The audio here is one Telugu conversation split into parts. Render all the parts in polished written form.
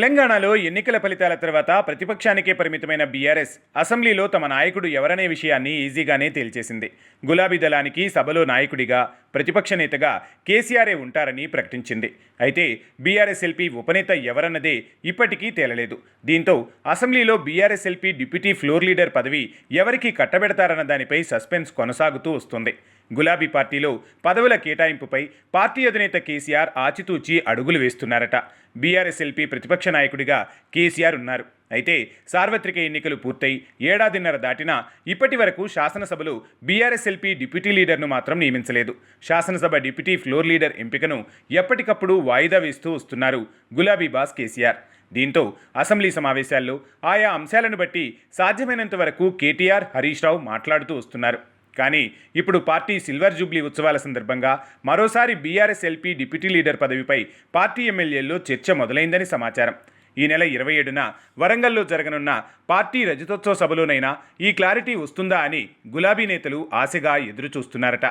తెలంగాణలో ఎన్నికల ఫలితాల తర్వాత ప్రతిపక్షానికే పరిమితమైన బీఆర్ఎస్ అసెంబ్లీలో తమ నాయకుడు ఎవరనే విషయాన్ని ఈజీగానే తేల్చేసింది. గులాబీ దళానికి సభలో నాయకుడిగా, ప్రతిపక్ష నేతగా కేసీఆరే ఉంటారని ప్రకటించింది. అయితే బీఆర్ఎస్ ఎల్పీ ఉపనేత ఎవరన్నదే ఇప్పటికీ తేలలేదు. దీంతో అసెంబ్లీలో BRS LP deputy floor leader పదవి ఎవరికి కట్టబెడతారన్న దానిపై సస్పెన్స్ కొనసాగుతూ వస్తుంది. గులాబీ పార్టీలో పదవుల కేటాయింపుపై పార్టీ అధినేత కేసీఆర్ ఆచితూచి అడుగులు వేస్తున్నారట. బీఆర్ఎస్ ఎల్పీ ప్రతిపక్ష నాయకుడిగా కేసీఆర్ ఉన్నారు. అయితే సార్వత్రిక ఎన్నికలు పూర్తయి ఏడాదిన్నర దాటినా ఇప్పటి వరకు శాసనసభలో బీఆర్ఎస్ ఎల్పీ డిప్యూటీ లీడర్ను మాత్రం నియమించలేదు. శాసనసభ డిప్యూటీ ఫ్లోర్ లీడర్ ఎంపికను ఎప్పటికప్పుడు వాయిదా వేస్తూ వస్తున్నారు గులాబీ బాస్ కేసీఆర్. దీంతో అసెంబ్లీ సమావేశాల్లో ఆయా అంశాలను బట్టి సాధ్యమైనంత వరకు కేటీఆర్, హరీష్ రావు మాట్లాడుతూ వస్తున్నారు. కానీ ఇప్పుడు పార్టీ సిల్వర్ జూబ్లీ ఉత్సవాల సందర్భంగా మరోసారి బీఆర్ఎస్ ఎల్పీ డిప్యూటీ లీడర్ పదవిపై పార్టీ ఎమ్మెల్యేల్లో చర్చ మొదలైందని సమాచారం. ఈ నెల 27న వరంగల్లో జరగనున్న పార్టీ రజతోత్సవ సభలోనైనా ఈ క్లారిటీ వస్తుందా అని గులాబీ నేతలు ఆశగా ఎదురుచూస్తున్నారట.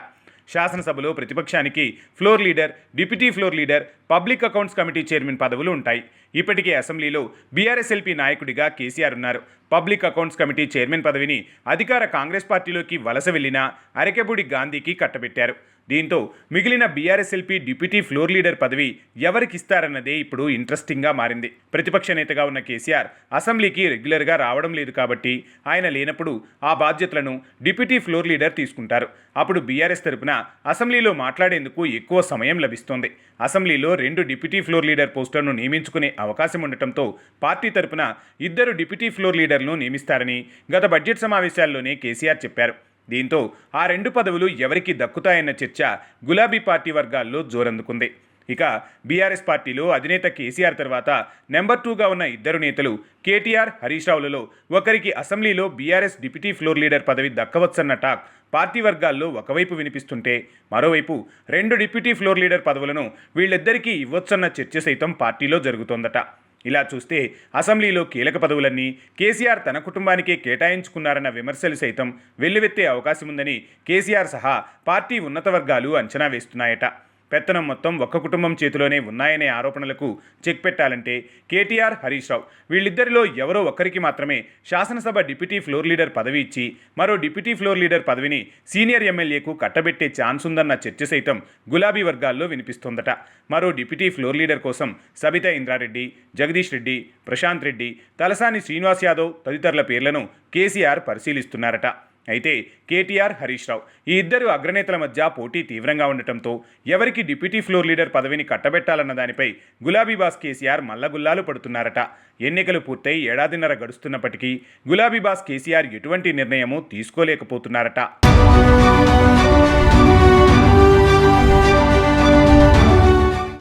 శాసనసభలో ప్రతిపక్షానికి floor leader, deputy floor leader, public accounts committee chairman పదవులు ఉంటాయి. ఇప్పటికే అసెంబ్లీలో బీఆర్ఎస్ ఎల్పీ నాయకుడిగా కేసీఆర్ ఉన్నారు. పబ్లిక్ అకౌంట్స్ కమిటీ చైర్మన్ పదవిని అధికార కాంగ్రెస్ పార్టీలోకి వలస వెళ్లిన అరకెబూడి గాంధీకి కట్టబెట్టారు. దీంతో మిగిలిన BRS LP deputy floor leader పదవి ఎవరికిస్తారన్నదే ఇప్పుడు ఇంట్రెస్టింగ్గా మారింది. ప్రతిపక్ష నేతగా ఉన్న కేసీఆర్ అసెంబ్లీకి రెగ్యులర్గా రావడం లేదు కాబట్టి ఆయన లేనప్పుడు ఆ బాధ్యతలను డిప్యూటీ ఫ్లోర్ లీడర్ తీసుకుంటారు. అప్పుడు బీఆర్ఎస్ తరపున అసెంబ్లీలో మాట్లాడేందుకు ఎక్కువ సమయం లభిస్తోంది. అసెంబ్లీలో 2 డిప్యూటీ ఫ్లోర్ లీడర్ పోస్టులను నియమించుకునే అవకాశం ఉండటంతో పార్టీ తరపున 2 డిప్యూటీ ఫ్లోర్ లీడర్లను నియమిస్తారని గత బడ్జెట్ సమావేశాల్లోనే కేసీఆర్ చెప్పారు. దీంతో ఆ 2 పదవులు ఎవరికి దక్కుతాయన్న చర్చ గులాబీ పార్టీ వర్గాల్లో జోరందుకుంది. ఇక బీఆర్ఎస్ పార్టీలో అధినేత కేసీఆర్ తర్వాత నెంబర్ 2గా ఉన్న 2 నేతలు కేటీఆర్, హరీష్ రావులలో ఒకరికి అసెంబ్లీలో బీఆర్ఎస్ డిప్యూటీ ఫ్లోర్ లీడర్ పదవి దక్కవచ్చన్న టాక్ పార్టీ వర్గాల్లో ఒకవైపు వినిపిస్తుంటే, మరోవైపు 2 డిప్యూటీ ఫ్లోర్ లీడర్ పదవులను వీళ్ళిద్దరికీ ఇవ్వొచ్చన్న చర్చ సైతం పార్టీలో జరుగుతోందట. ఇలా చూస్తే అసెంబ్లీలో కీలక పదవులన్నీ కేసీఆర్ తన కుటుంబానికే కేటాయించుకున్నారన్న విమర్శలు సైతం వెల్లువెత్తే అవకాశం ఉందని కేసీఆర్ సహా పార్టీ ఉన్నత వర్గాలు అంచనా వేస్తున్నాయట. పెత్తనం మొత్తం ఒక్క కుటుంబం చేతిలోనే ఉన్నాయనే ఆరోపణలకు చెక్ పెట్టాలంటే కేటీఆర్, హరీష్ రావు వీళ్ళిద్దరిలో ఎవరో ఒక్కరికి మాత్రమే శాసనసభ డిప్యూటీ ఫ్లోర్ లీడర్ పదవి ఇచ్చి మరో డిప్యూటీ ఫ్లోర్ లీడర్ పదవిని సీనియర్ ఎమ్మెల్యేకు కట్టబెట్టే ఛాన్స్ ఉందన్న చర్చ సైతం గులాబీ వర్గాల్లో వినిపిస్తోందట. మరో డిప్యూటీ ఫ్లోర్ లీడర్ కోసం సబితా ఇంద్రారెడ్డి, జగదీష్ రెడ్డి, ప్రశాంత్ రెడ్డి, తలసాని శ్రీనివాస్ యాదవ్ తదితరుల పేర్లను కేసీఆర్ పరిశీలిస్తున్నారట. అయితే కేటీఆర్, హరీష్ రావు ఈ 2 అగ్రనేతల మధ్య పోటీ తీవ్రంగా ఉండటంతో ఎవరికి డిప్యూటీ ఫ్లోర్ లీడర్ పదవిని కట్టబెట్టాలన్న దానిపై గులాబీ బాస్ కేసీఆర్ మల్లగుల్లాలు పడుతున్నారట. ఎన్నికలు పూర్తయి ఏడాదిన్నర గడుస్తున్నప్పటికీ గులాబీ బాస్ కేసీఆర్ ఎటువంటి నిర్ణయమూ తీసుకోలేకపోతున్నారట.